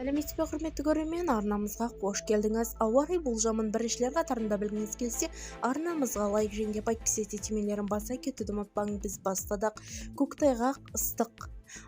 Сәлеметсіз бе, құрметті көрермен, арнамызға қош келдіңіз. Ауа райы болжамын біріншілер қатарында білгіңіз келсе, арнамызға лайк және подписать етемелерін баса кетуді ұмытпаңыз. Біз бастадық. Көктайғақ, ыстық.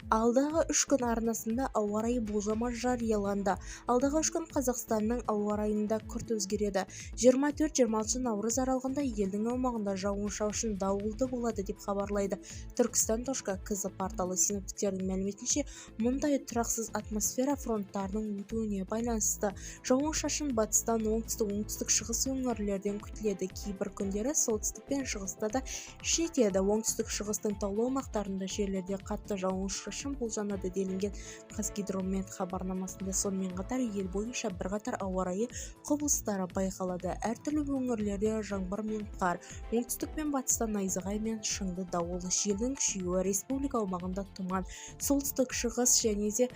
Алдағы 3 күн арнасында ауа райы болжамы жарияланды. Алдағы 3 күн Қазақстанның ауа райында күрт өзгереді. 24-26 наурыз аралығында елдің аумағында жауын-шашын дауылды болады деп хабарлайды Turkistan.kz порталы. Синоптиктердің мәліметінше, мұндай тұрақсыз атмосфера фронттарының өтуіне байланысты жауын-шашын батыстан оңтүстік-шығыс өңірлерден күтіледі. Кейбір күндері солтүстік пен шығыста да жетеді. Оңтүстік-шығыстың таулы аймақтарында жерлерде қатты жауын-шашын болжанады делінген Қазгидромет хабарламасында. Сонымен қатар ел бойынша бірқатар ауа райы құбылыстары байқалады. Әртүрлі өңірлерде жаңбыр мен қар, оңтүстік пен батыстан найзағай мен шаңды дауыл, желдің күшеюі, республика аумағында тұман, солтүстік-шығыс және де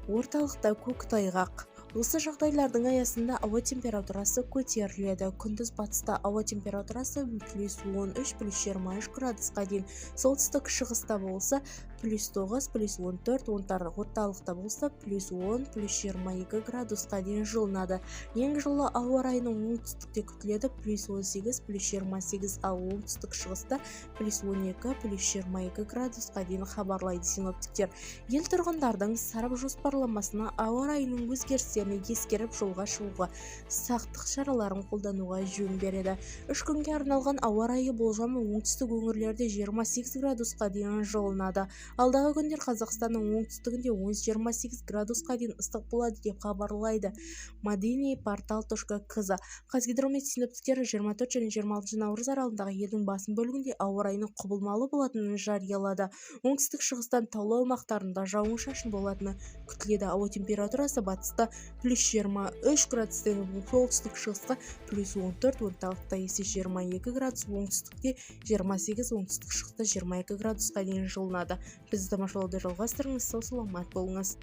орталықта көктайғақ. Осы жағдайлардың аясында ауа температурасы көтеріледі. Күндіз батыста ауа температурасы +13 +23 градусқа дейін, солтүстік шығыста болса +9 +14, орталықта болса +10 +22 градусқа дейін жылынады. Ең жылы ауа райының оңтүстікте күтіледі +18 +28, ал оңтүстік шығыста +12 +22 градусқа дейін хабарлайды синоптиктер. Ел тұрғындардың сарап жоспарламасына ауа райының өзгерістерін ескеріп жолға шығуға, сақтық шараларын қолдануға жөн береді. 3 күнге арналған ауа райы болжамы оңтүстік өңірлерде 28 градусқа дейін жылынады. Алдағы күндер Қазақстанның оңтүстігінде 28 градусқа дейін ыстық болады деп хабарлайды Madeni-portal.kz. Қазгидромет синоптиктері 24 және 26 наурыз аралығында елдің басым бөлігінде ауа райының құбылмалы болатынын жариялады. Оңтүстік-шығыстан таулы аумақтарында жауын-шашын болатыны күтіледі. Ауа температурасы батыста +23 градустан солтүстік-шығысқа +14, орталықта есе 22 градус, оңтүстікте 28, оңтүстік-шығыста 22 градусқа дейін жылынады. Бізді тамашалауды жалғастырыңыз. Сау саламат болыңыз.